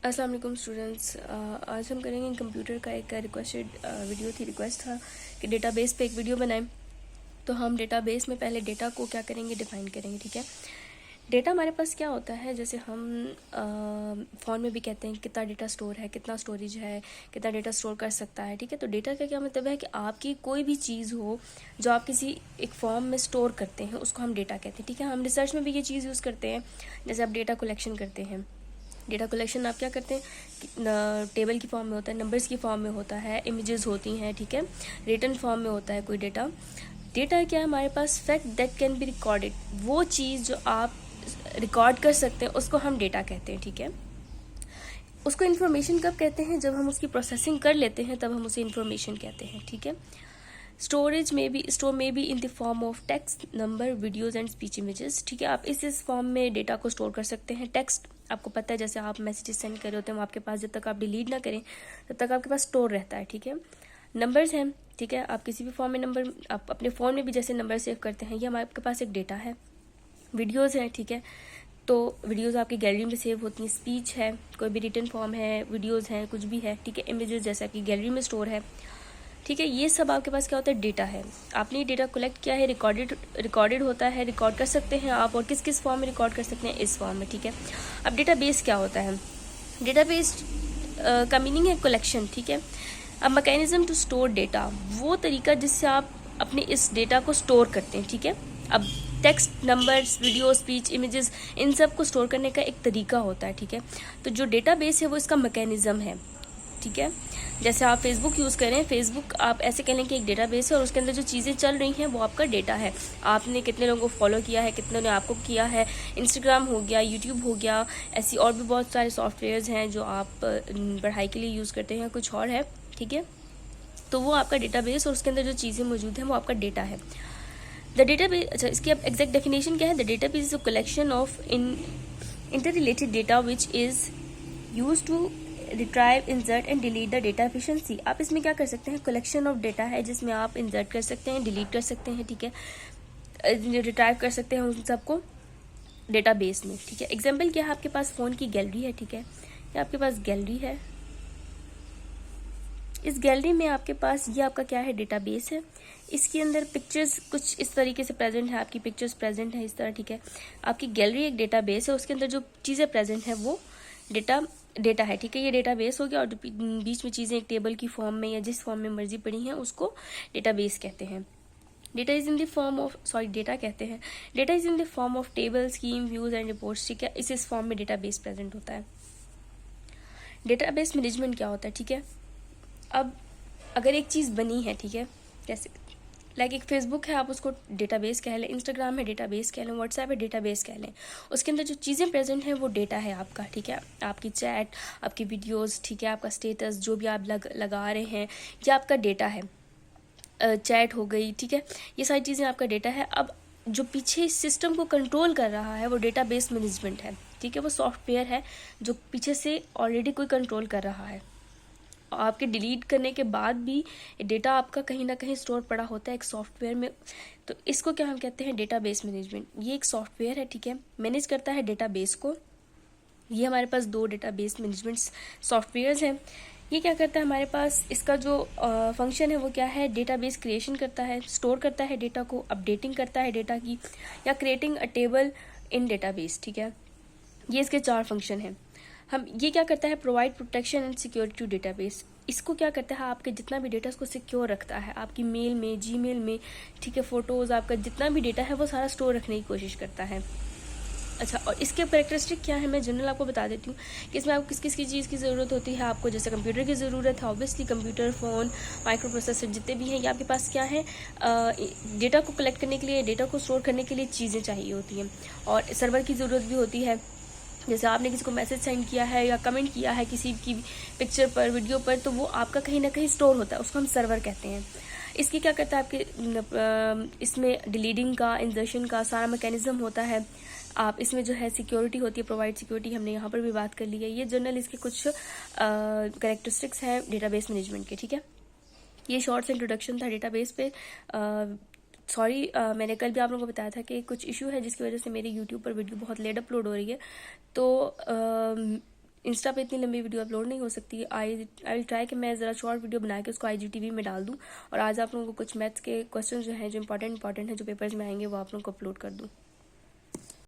अस्सलाम वालेकुम स्टूडेंट्स। आज हम करेंगे कंप्यूटर का एक रिक्वेस्ट था कि डेटाबेस पे एक वीडियो बनाएं। तो हम डेटाबेस में पहले डेटा को क्या करेंगे, डिफाइन करेंगे। ठीक है, डेटा हमारे पास क्या होता है, जैसे हम फ़ोन में भी कहते हैं कितना डेटा स्टोर है, कितना स्टोरेज है, कितना डेटा स्टोर कर सकता है। ठीक है, तो डेटा का क्या मतलब है कि आपकी कोई भी चीज़ हो जो आप किसी एक फॉर्म में स्टोर करते हैं, उसको हम डेटा कहते हैं। ठीक है, हम रिसर्च में भी ये चीज़ यूज़ करते हैं। जैसे आप डेटा कलेक्शन करते हैं, डेटा कलेक्शन आप क्या करते हैं, टेबल की फॉर्म में होता है, नंबर्स की फॉर्म में होता है, इमेजेस होती हैं। ठीक है, रिटन फॉर्म में होता है कोई डेटा। डेटा क्या है हमारे पास, fact that can be recorded, वो चीज़ जो आप रिकॉर्ड कर सकते हैं उसको हम डेटा कहते हैं। ठीक है, उसको इन्फॉर्मेशन कब कहते हैं, जब हम उसकी प्रोसेसिंग कर लेते हैं तब हम उसे इन्फॉर्मेशन कहते हैं। ठीक है, स्टोर में be in the form of text, number, videos and speech images. ठीक है, आप इस फॉर्म में डेटा को स्टोर कर सकते हैं। टेक्स्ट आपको पता है, जैसे आप मैसेजेस सेंड कर रहे होते हैं, वो आपके पास जब तक आप डिलीट ना करें तब तक आपके पास स्टोर रहता है। ठीक है, नंबर्स हैं। ठीक है, आप किसी भी फॉर्म में नंबर आप अपने फ़ोन में भी जैसे नंबर सेव करते हैं, ये हमारे आपके पास एक डेटा है। वीडियोज़ हैं। ठीक है, तो वीडियोज़ आपकी गैलरी में सेव होती हैं। स्पीच है, कोई भी रिटन फॉर्म है, वीडियोज़ हैं, कुछ भी है। ठीक है, इमेजेस जैसे आपकी गैलरी में स्टोर है। ठीक है, ये सब आपके पास क्या होता है, डेटा है। आपने ये डेटा कलेक्ट किया है, रिकॉर्डेड होता है, रिकॉर्ड कर सकते हैं आप, और किस किस फॉर्म में रिकॉर्ड कर सकते हैं, इस फॉर्म में। ठीक है, अब डेटाबेस क्या होता है, डेटाबेस का मीनिंग है कलेक्शन। ठीक है, अब मैकेनिज्म टू स्टोर डेटा, वो तरीका जिससे आप अपने इस डेटा को स्टोर करते हैं। ठीक है, अब text, numbers, video, speech, images, इन सब को स्टोर करने का एक तरीका होता है। ठीक है, तो जो डेटाबेस है वो इसका मैकेनिज्म है। ठीक है, जैसे आप फेसबुक यूज़ करें, फेसबुक आप ऐसे कह लें कि एक डेटाबेस है और उसके अंदर जो चीज़ें चल रही हैं वो आपका डेटा है। आपने कितने लोगों को फॉलो किया है, कितने ने आपको किया है, इंस्टाग्राम हो गया, यूट्यूब हो गया, ऐसी और भी बहुत सारे सॉफ्टवेयर्स हैं जो आप पढ़ाई के लिए यूज़ करते हैं, कुछ और है। ठीक है, तो वो आपका डेटाबेस और उसके अंदर जो चीज़ें मौजूद हैं वो आपका डेटा है। द डेटाबेस, अच्छा इसकी अब एग्जैक्ट डेफिनेशन क्या है, the database is a collection of inter related data which is use to retrieve, insert and delete the data efficiency. आप इसमें क्या कर सकते हैं, कलेक्शन ऑफ डेटा है जिसमें आप इंसर्ट कर सकते हैं, डिलीट कर सकते हैं। ठीक है, रिट्राइव कर सकते हैं उन सबको डेटाबेस में। ठीक है, एग्जाम्पल क्या है, आपके पास फ़ोन की गैलरी है। ठीक है, या आपके पास गैलरी है, इस गैलरी में आपके पास ये आपका क्या है, डेटाबेस है। इसके अंदर पिक्चर्स कुछ इस तरीके से प्रेजेंट है, आपकी पिक्चर्स प्रेजेंट है इस तरह। ठीक है, आपकी गैलरी एक डेटाबेस है, उसके अंदर जो चीज़ें प्रेजेंट है वो डेटा है। ठीक है, ये डेटाबेस हो गया, और जो बीच में चीज़ें एक टेबल की फॉर्म में या जिस फॉर्म में मर्जी पड़ी हैं उसको डेटाबेस कहते हैं। Data is in the form of data कहते हैं, data is in the form of table, scheme, views and reports. ठीक है, इस फॉर्म में डेटाबेस प्रेजेंट होता है। डेटाबेस मैनेजमेंट क्या होता है, ठीक है, अब अगर एक चीज़ बनी है, ठीक है, कैसे, लाइक एक फेसबुक है, आप उसको डेटाबेस कह लें, इंस्टाग्राम है डेटाबेस कह लें, व्हाट्सएप है डेटाबेस कह लें, उसके अंदर जो चीज़ें प्रेजेंट हैं वो डेटा है आपका। ठीक है, आपकी चैट, आपकी वीडियोस, ठीक है, आपका स्टेटस जो भी आप लगा रहे हैं, ये आपका डेटा है। चैट हो गई, ठीक है, ये सारी चीज़ें आपका डेटा है। अब जो पीछे इस सिस्टम को कंट्रोल कर रहा है वो डेटाबेस मैनेजमेंट है। ठीक है, वो सॉफ्टवेयर है जो पीछे से ऑलरेडी कोई कंट्रोल कर रहा है। आपके डिलीट करने के बाद भी डेटा आपका कहीं ना कहीं स्टोर पड़ा होता है एक सॉफ्टवेयर में। तो इसको क्या हम कहते हैं, डेटाबेस मैनेजमेंट। ये एक सॉफ्टवेयर है, ठीक है, मैनेज करता है डेटाबेस को। ये हमारे पास दो डेटाबेस मैनेजमेंट सॉफ्टवेयर्स हैं। ये क्या करता है, हमारे पास इसका जो फंक्शन है वो क्या है, डेटाबेस क्रिएशन करता है, स्टोर करता है डेटा को, अपडेटिंग करता है डेटा की, या creating a table in database. ठीक है, ये इसके चार फंक्शन हैं। हम ये क्या करता है, provide protection and security to database. इसको क्या करता है, आपके जितना भी डेटा उसको सिक्योर रखता है, आपकी मेल में, जीमेल में, ठीक है, फोटोज़, आपका जितना भी डेटा है वो सारा स्टोर रखने की कोशिश करता है। अच्छा, और इसके कैरेक्टरिस्टिक क्या है, मैं जनरल आपको बता देती हूँ कि इसमें आपको किस किस की चीज़ की ज़रूरत होती है। आपको जैसे कंप्यूटर की ज़रूरत है, obviously computer, phone, micro processor जितने भी हैं, ये आपके पास क्या है, डेटा को कलेक्ट करने के लिए, डेटा को स्टोर करने के लिए चीज़ें चाहिए होती हैं। और सर्वर की ज़रूरत भी होती है, जैसे आपने किसी को मैसेज सेंड किया है या कमेंट किया है किसी की पिक्चर पर, वीडियो पर, तो वो आपका कहीं ना कहीं स्टोर होता है, उसको हम सर्वर कहते हैं। इसकी क्या करता है, आपके इसमें डिलीटिंग का, इंसर्शन का सारा मैकेनिज्म होता है। आप इसमें जो है सिक्योरिटी होती है, प्रोवाइड सिक्योरिटी, हमने यहाँ पर भी बात कर ली है। ये जनरल इसके कुछ कैरेक्टरिस्टिक्स हैं डेटाबेस मैनेजमेंट के। ठीक है, ये शॉर्ट्स इंट्रोडक्शन था डेटाबेस पे। सॉरी, मैंने कल भी आप लोगों को बताया था कि कुछ इशू है जिसकी वजह से मेरी यूट्यूब पर वीडियो बहुत लेट अपलोड हो रही है। तो इंस्टा पे इतनी लंबी वीडियो अपलोड नहीं हो सकती। आई विल ट्राई कि मैं ज़रा शॉर्ट वीडियो बना के उसको IGTV में डाल दूँ और आज आप लोगों को कुछ मैथ्स के क्वेश्चन जो हैं जो इंपॉर्टेंट हैं जो पेपर्स में आएंगे वो आप लोगों को अपलोड कर दूँ।